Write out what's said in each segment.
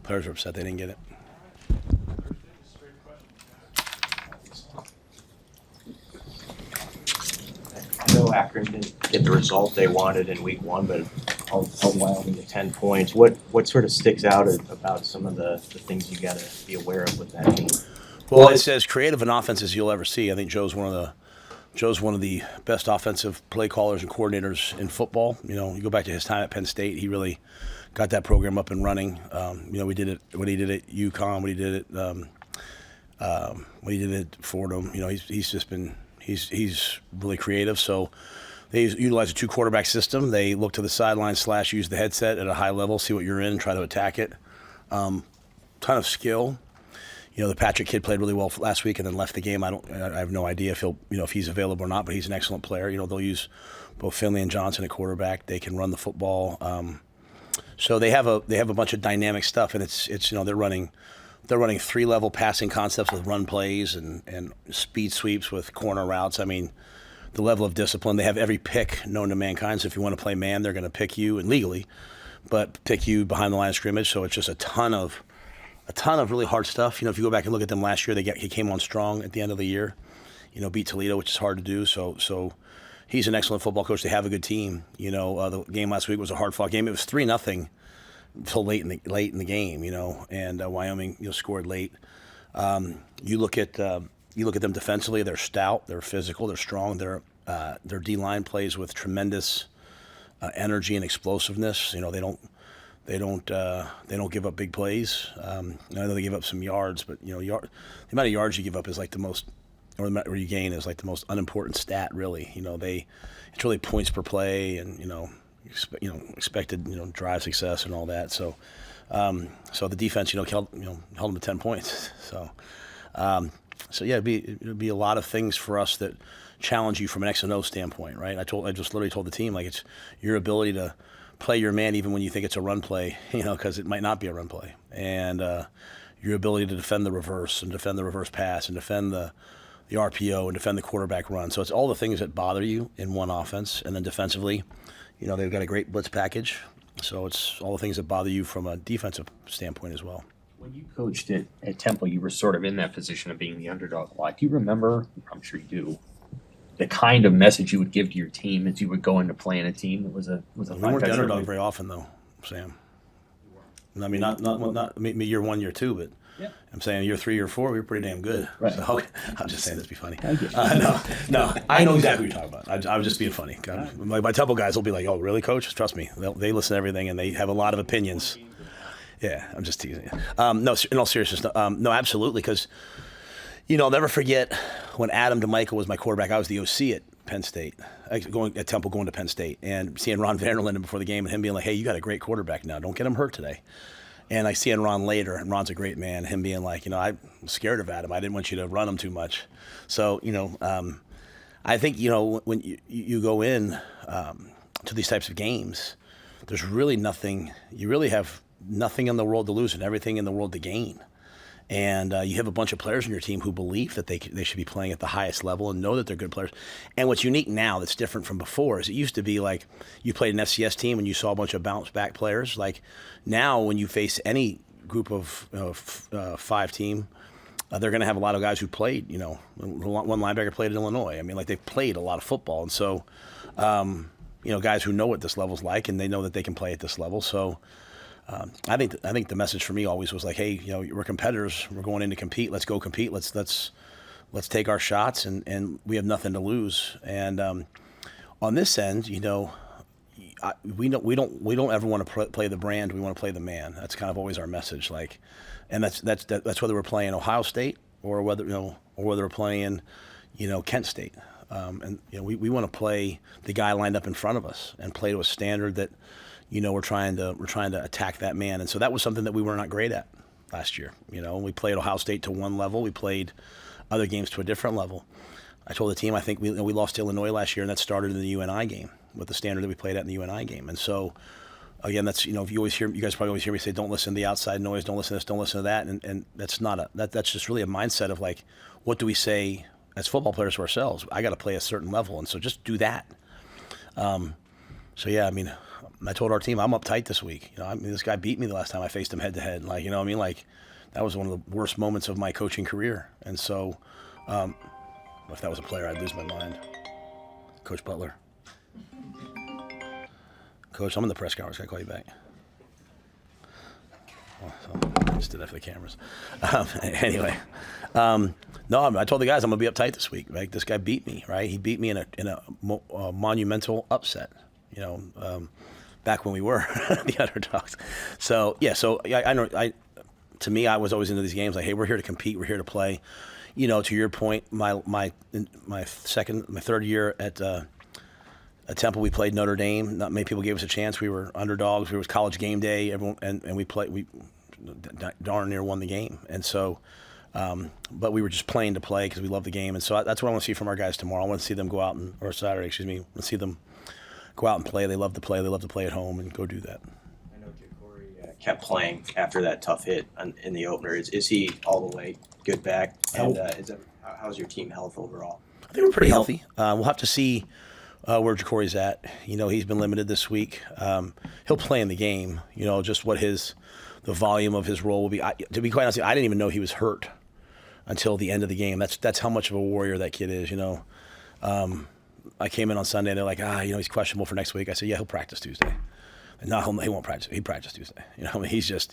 Players are upset they didn't get it. I know Akron didn't get the result they wanted in week 1, but held Wyoming to 10 points. What sort of sticks out about some of the things you got to be aware of with that team? Well, it's as creative an offense as you'll ever see. I think Joe's one of the best offensive play callers and coordinators in football. You go back to his time at Penn State, he really got that program up and running. We did it what he did at UConn, what he did at Fordham. He's really creative. So they utilize a 2-quarterback system. They look to the sideline / use the headset at a high level, see what you're in, and try to attack it. Ton of skill. The Patrick kid played really well last week and then left the game. I have no idea if he's available or not, but he's an excellent player. They'll use both Finley and Johnson at quarterback. They can run the football. So they have a bunch of dynamic stuff, and it's they're running 3-level passing concepts with run plays and speed sweeps with corner routes. I mean, the level of discipline. They have every pick known to mankind. So if you want to play man, they're going to pick you, and legally, but pick you behind the line of scrimmage. So it's just a ton of really hard stuff. If you go back and look at them last year, he came on strong at the end of the year. Beat Toledo, which is hard to do. So he's an excellent football coach. They have a good team. The game last week was a hard-fought game. It was 3-0 until late in the game. And Wyoming scored late. You look at them defensively. They're stout. They're physical. They're strong. Their D-line plays with tremendous energy and explosiveness. They don't give up big plays. I know they give up some yards, but the amount of yards you give up is like the most, or you gain is like the most unimportant stat, really. It's really points per play and expected drive success and all that. So the defense held them to 10 points. So yeah, it'd be a lot of things for us that challenge you from an X and O standpoint, right? I just literally told the team, like, it's your ability to play your man even when you think it's a run play, because it might not be a run play. And your ability to defend the reverse and defend the reverse pass and defend the RPO and defend the quarterback run. So it's all the things that bother you in one offense. And then defensively, they've got a great blitz package. So it's all the things that bother you from a defensive standpoint as well. When you coached at Temple, you were sort of in that position of being the underdog a lot. Do you remember, I'm sure you do, the kind of message you would give to your team as you would go into playing a team that was a we weren't the underdog very often, though, Sam. I mean, not me year 1, year 2, but yeah. I'm saying year 3, year 4, we were pretty damn good. Right. So I'm just saying this to be funny. No, I know exactly what you're talking about. I was just being funny. My Temple guys will be like, "Oh, really, Coach?" Trust me, they listen to everything and they have a lot of opinions. Yeah, I'm just teasing you. No, in all seriousness, no, absolutely, because I'll never forget when Adam DeMichael was my quarterback. I was the OC at Penn State, going to Penn State, and seeing Ron Vanderlinden before the game and him being like, "Hey, you got a great quarterback now. Don't get him hurt today." And I see Ron later, and Ron's a great man. Him being like, I'm scared of Adam. I didn't want you to run him too much. So, I think, when you go in to these types of games, there's really nothing. You really have nothing in the world to lose and everything in the world to gain. And you have a bunch of players in your team who believe that they should be playing at the highest level and know that they're good players. And what's unique now that's different from before is it used to be like you played an FCS team and you saw a bunch of bounce-back players. Like now when you face any group of 5 team, they're going to have a lot of guys who played, one linebacker played in Illinois. I mean, like they've played a lot of football. And so, guys who know what this level's like and they know that they can play at this level. So, I think the message for me always was like, hey, we're competitors. We're going in to compete. Let's go compete. Let's take our shots, and we have nothing to lose. And on this end, we don't ever want to play the brand. We want to play the man. That's kind of always our message. Like, and that's whether we're playing Ohio State or whether we're playing, Kent State. We want to play the guy lined up in front of us and play to a standard that. We're trying to attack that man, and so that was something that we were not great at last year. We played Ohio State to one level, we played other games to a different level. I told the team I think we lost to Illinois last year, and that started in the UNI game with the standard that we played at in the UNI game. And so, again, that's if you guys probably always hear me say, don't listen to the outside noise, don't listen to this, don't listen to that, and that's not that's just really a mindset of like, what do we say as football players to ourselves? I got to play a certain level, and so just do that. So yeah, I mean, I told our team I'm uptight this week. I mean, this guy beat me the last time I faced him head to head. Like, what I mean? Like, that was one of the worst moments of my coaching career. And so, if that was a player, I'd lose my mind. Coach Butler. Coach, I'm in the press conference. Can I call you back? Oh, so I just did that for the cameras. Anyway, no, I told the guys I'm going to be uptight this week. Right? This guy beat me, right? He beat me in a monumental upset. Back when we were the underdogs. So yeah, I know. To me, I was always into these games like, hey, we're here to compete, we're here to play. To your point, my third year at Temple, we played Notre Dame. Not many people gave us a chance. We were underdogs. It was college game day, everyone, and we played. We darn near won the game, and so. But we were just playing to play because we love the game, and so that's what I want to see from our guys tomorrow. I want to see them go out or Saturday, excuse me. I want to see them go out and play. They love to play. They love to play at home and go do that. I know Jacory kept playing after that tough hit in the opener. Is he all the way good back? And how's your team health overall? I think we're pretty healthy. We'll have to see where Jacory's at. He's been limited this week. He'll play in the game. Just what the volume of his role will be. To be quite honest, I didn't even know he was hurt until the end of the game. That's how much of a warrior that kid is. I came in on Sunday and they're like, he's questionable for next week. I said, yeah, he'll practice Tuesday. And no, he won't practice. He practiced Tuesday. He's just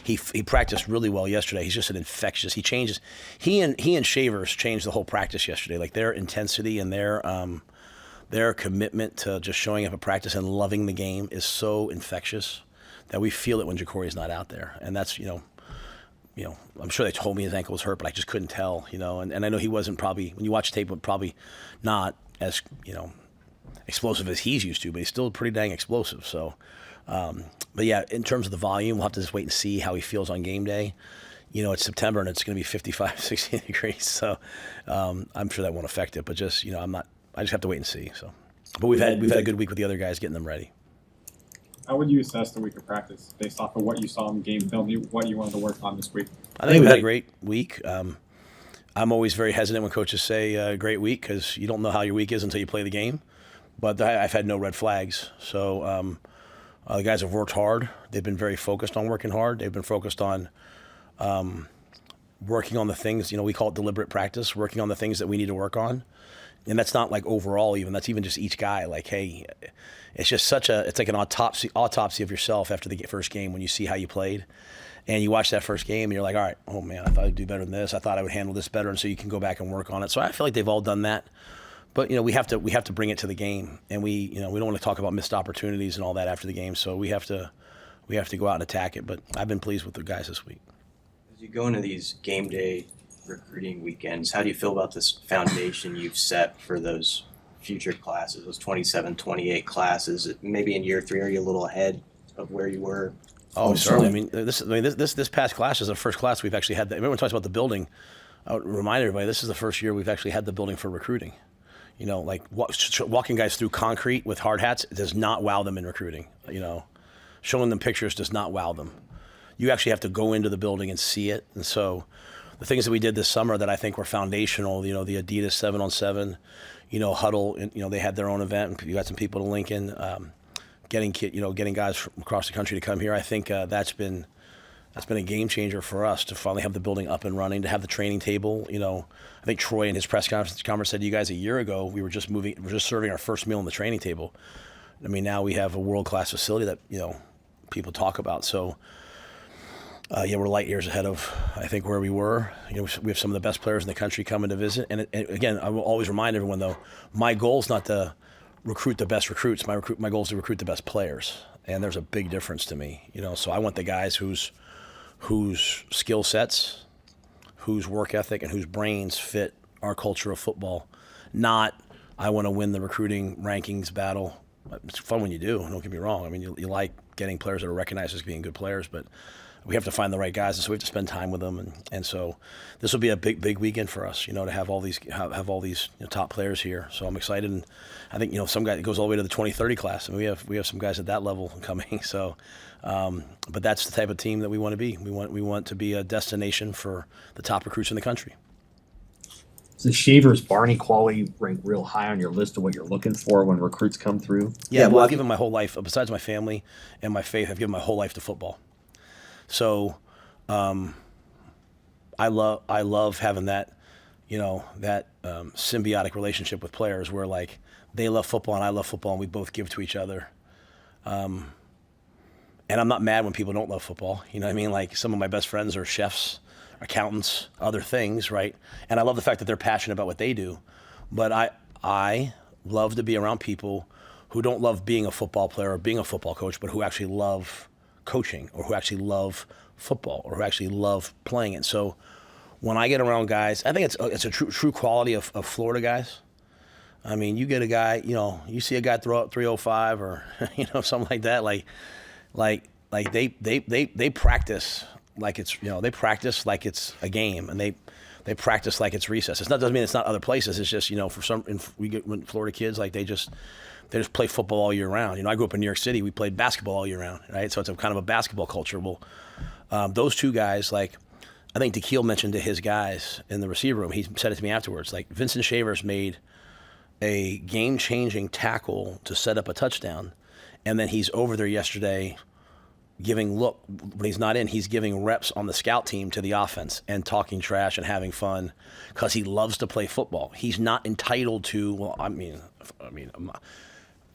he practiced really well yesterday. He's just an infectious. He changes. He and Shavers changed the whole practice yesterday. Like their intensity and their commitment to just showing up at practice and loving the game is so infectious that we feel it when Jacory's not out there. And that's I'm sure they told me his ankle was hurt, but I just couldn't tell, and I know he wasn't probably, when you watch tape, probably not as, explosive as he's used to, but he's still pretty dang explosive. So, but yeah, in terms of the volume, we'll have to just wait and see how he feels on game day. It's September and it's going to be 55, 60 degrees. So, I'm sure that won't affect it, but just, I just have to wait and see. So, but we've had a good week with the other guys getting them ready. How would you assess the week of practice based off of what you saw in game film, what you wanted to work on this week? I think we had a great week. I'm always very hesitant when coaches say great week because you don't know how your week is until you play the game. But I've had no red flags. So the guys have worked hard. They've been very focused on working hard. They've been focused on working on the things, we call it deliberate practice, working on the things that we need to work on. And that's not like overall even. That's even just each guy. Like, hey, it's just it's like an autopsy of yourself after the first game when you see how you played. And you watch that first game and you're like, all right, oh man, I thought I'd do better than this. I thought I would handle this better. And so you can go back and work on it. So I feel like they've all done that. But, we have to bring it to the game. And we don't want to talk about missed opportunities and all that after the game. So we have to go out and attack it. But I've been pleased with the guys this week. As you go into these game day recruiting weekends, how do you feel about this foundation you've set for those future classes, those 27, 28 classes? Maybe in year 3, are you a little ahead of where you were? Oh, certainly. This past class is the first class we've actually had. Everyone talks about the building. I would remind everybody this is the first year we've actually had the building for recruiting. Like walking guys through concrete with hard hats does not wow them in recruiting. Showing them pictures does not wow them. You actually have to go into the building and see it. And so the things that we did this summer that I think were foundational, the Adidas 7-on-7, huddle, they had their own event and you got some people to Lincoln, getting guys from across the country to come here. I think that's been a game changer for us to finally have the building up and running, to have the training table. I think Troy in his press conference said to you guys a year ago, we're just serving our first meal on the training table. I mean, now we have a world-class facility that, people talk about. So, we're light years ahead of, I think, where we were. We have some of the best players in the country coming to visit. And again, I will always remind everyone, though, my goal is not to recruit the best recruits. My goal is to recruit the best players. And there's a big difference to me. So I want the guys whose skill sets, whose work ethic, and whose brains fit our culture of football. Not, I want to win the recruiting rankings battle. It's fun when you do, don't get me wrong. I mean, you like getting players that are recognized as being good players, but we have to find the right guys, and so we have to spend time with them. And so this will be a big weekend for us, to have all these top players here. So I'm excited, and I think some guy goes all the way to the 2030 class, and we have some guys at that level coming. So, but that's the type of team that we want to be. We want to be a destination for the top recruits in the country. Does the Shavers Barney quality rank real high on your list of what you're looking for when recruits come through? Yeah, well, I've given my whole life, besides my family and my faith, I've given my whole life to football. So I love having that, symbiotic relationship with players where like they love football and I love football and we both give to each other. And I'm not mad when people don't love football. You know what I mean? Like some of my best friends are chefs, accountants, other things, right? And I love the fact that they're passionate about what they do. But I love to be around people who don't love being a football player or being a football coach, but who actually love coaching or who actually love football or who actually love playing it. So when I get around guys, I think it's a true quality of Florida guys. I mean, you get a guy, you see a guy throw up 305 or something like that, like they practice like it's they practice like it's a game, and they practice like it's recess. Doesn't mean it's not other places. It's just we get when Florida kids like they just play football all year round. I grew up in New York City. We played basketball all year round, right? So it's a kind of a basketball culture. Well, those two guys, like I think DeKeel mentioned to his guys in the receiver room. He said it to me afterwards. Like Vincent Shavers made a game-changing tackle to set up a touchdown, and then he's over there yesterday when he's not in, he's giving reps on the scout team to the offense and talking trash and having fun because he loves to play football. He's not entitled to, I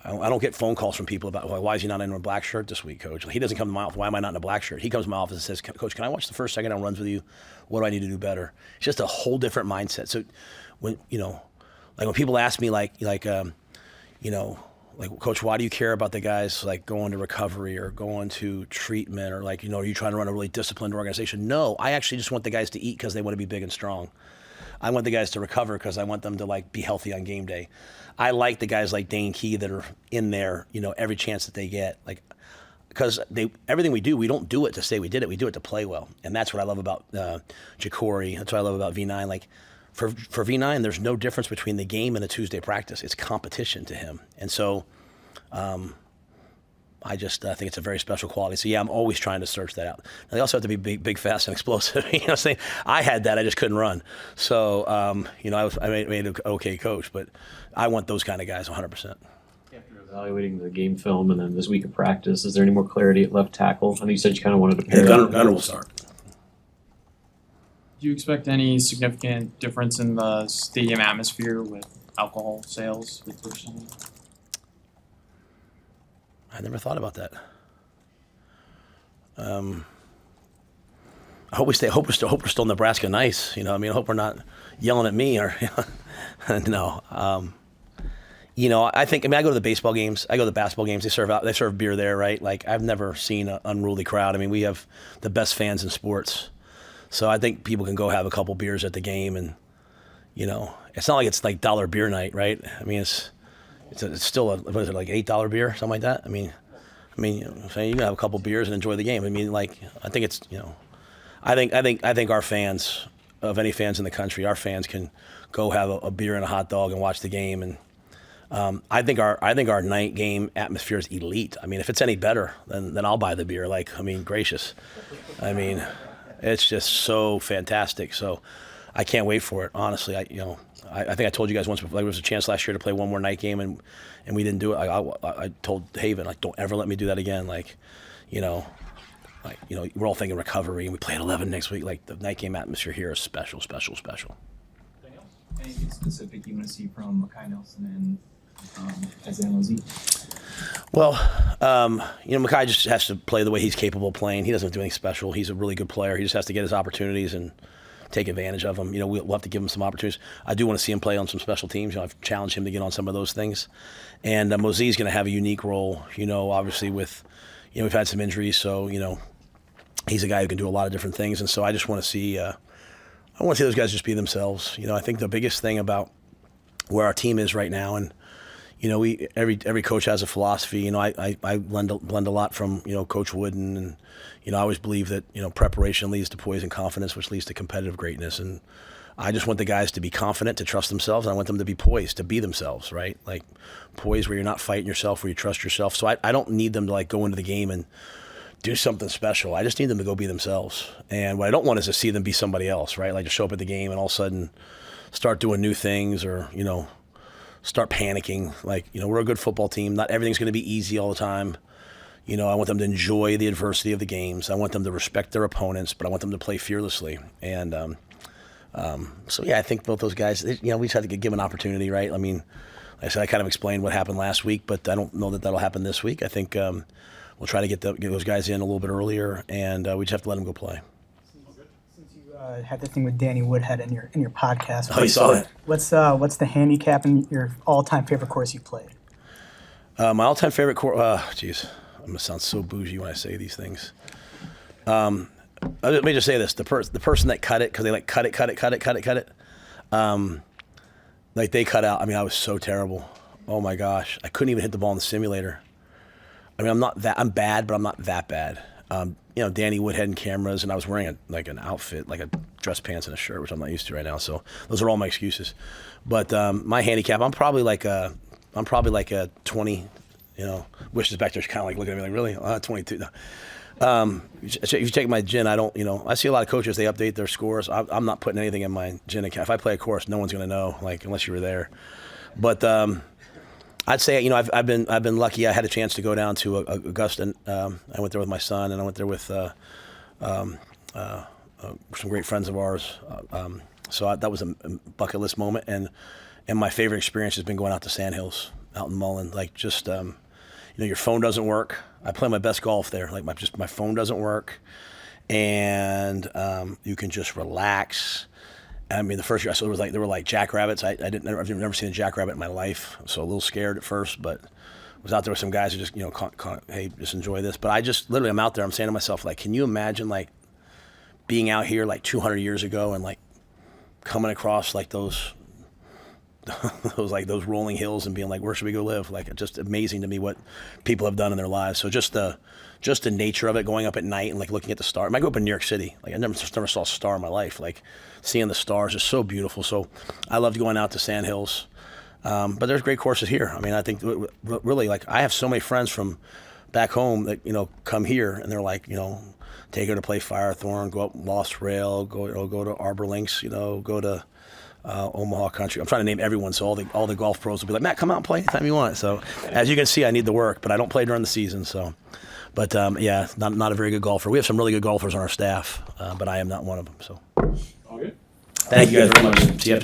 don't get phone calls from people about, why is he not in a black shirt this week, Coach? He doesn't come to my office. Why am I not in a black shirt? He comes to my office and says, Coach, can I watch the first second down runs with you? What do I need to do better? It's just a whole different mindset. So when people ask me Coach, why do you care about the guys like going to recovery or going to treatment or are you trying to run a really disciplined organization? No, I actually just want the guys to eat because they want to be big and strong. I want the guys to recover because I want them to be healthy on game day. I like the guys like Dane Key that are in there, every chance that they get, because everything we do, we don't do it to say we did it. We do it to play well, and that's what I love about Jacory. That's what I love about V9. For V9, there's no difference between the game and a Tuesday practice. It's competition to him. And so I just think it's a very special quality. So, yeah, I'm always trying to search that out. Now, they also have to be big, fast, and explosive. I had that. I just couldn't run. So, I made an okay coach. But I want those kind of guys 100%. After evaluating the game film and then this week of practice, is there any more clarity at left tackle? I know you said you kind of wanted to pair Gunner will start. Do you expect any significant difference in the stadium atmosphere with alcohol sales with person? I never thought about that. I hope we're still Nebraska nice. I hope we're not yelling at me or no. I think I go to the baseball games. I go to the basketball games. They serve beer there, right? Like I've never seen an unruly crowd. We have the best fans in sports. So I think people can go have a couple beers at the game, and it's not like it's like $1 beer night, right? It's still what is it, like $8 beer, something like that? You can have a couple beers and enjoy the game. I think it's I think our fans, of any fans in the country, our fans can go have a beer and a hot dog and watch the game, and I think our night game atmosphere is elite. If it's any better, then I'll buy the beer. Gracious, it's just so fantastic. So I can't wait for it. Honestly, I think I told you guys once before, there was a chance last year to play one more night game, and we didn't do it. I told Haven, don't ever let me do that again. We're all thinking recovery, and we play at 11 next week. The night game atmosphere here is special. Anything specific you want to see from Makai Nelson and Isaiah Mosey? Well, Makai just has to play the way he's capable of playing. He doesn't do anything special. He's a really good player. He just has to get his opportunities and take advantage of them. We'll have to give him some opportunities. I do want to see him play on some special teams. I've challenged him to get on some of those things. And Mosey's going to have a unique role, obviously with, we've had some injuries. So, he's a guy who can do a lot of different things. And so I just want to see, those guys just be themselves. I think the biggest thing about where our team is right now, and, every coach has a philosophy. I blend a lot from, Coach Wooden, and, I always believe that, preparation leads to poise and confidence, which leads to competitive greatness. And I just want the guys to be confident, to trust themselves, and I want them to be poised, to be themselves, right? Poised where you're not fighting yourself, where you trust yourself. So I don't need them to go into the game and do something special. I just need them to go be themselves. And what I don't want is to see them be somebody else, right? To show up at the game and all of a sudden start doing new things or, start panicking. Like, we're a good football team. Not everything's going to be easy all the time. I want them to enjoy the adversity of the games. I want them to respect their opponents, but I want them to play fearlessly. And I think both those guys, we just have to give them an opportunity, right? I mean, like I said, I kind of explained what happened last week, but I don't know that that'll happen this week. I think we'll try to get those guys in a little bit earlier, and we just have to let them go play. Since you had the thing with Danny Woodhead in your podcast, Oh, you saw it. What's the handicap in your all-time favorite course you played? My all-time favorite course. I'm gonna sound so bougie when I say these things. Let me just say this: the person that cut it, because they cut it. Like they cut out. I mean, I was so terrible. Oh my gosh, I couldn't even hit the ball in the simulator. I mean, I'm bad, but I'm not that bad. Danny Woodhead and cameras, and I was wearing an outfit, like a dress pants and a shirt, which I'm not used to right now. So those are all my excuses. But my handicap, I'm probably like a 20. Wishes back there, kind of like looking at me like, really? 22. No. If you take my gin, I see a lot of coaches, they update their scores. I'm not putting anything in my gin account. If I play a course, no one's going to know, unless you were there. But I'd say, I've been lucky. I had a chance to go down to Augusta. I went there with my son, and I went there with some great friends of ours. That was a bucket list moment. And my favorite experience has been going out to Sandhills, out in Mullen. Your phone doesn't work. I play my best golf there. My phone doesn't work, and you can just relax. I mean, the first year I saw there were jackrabbits. I've never seen a jackrabbit in my life, so a little scared at first. But I was out there with some guys who just hey, just enjoy this. But I'm out there. I'm saying to myself, can you imagine being out here 200 years ago and coming across those. those rolling hills and being where should we go live? Just amazing to me what people have done in their lives. So just the nature of it, going up at night and looking at the stars. I grew up in New York City. I never saw a star in my life. Seeing the stars is so beautiful. So I loved going out to Sandhills. But there's great courses here. I mean, I think really I have so many friends from back home that come here and they're take her to play Firethorn, go up Lost Rail, go to Arbor Links, go to Omaha Country. I'm trying to name everyone, so all the golf pros will be like, Matt, come out and play anytime you want. So as you can see, I need the work, but I don't play during the season. So, but not a very good golfer. We have some really good golfers on our staff, but I am not one of them. So, All good. thank you guys very much. See you after.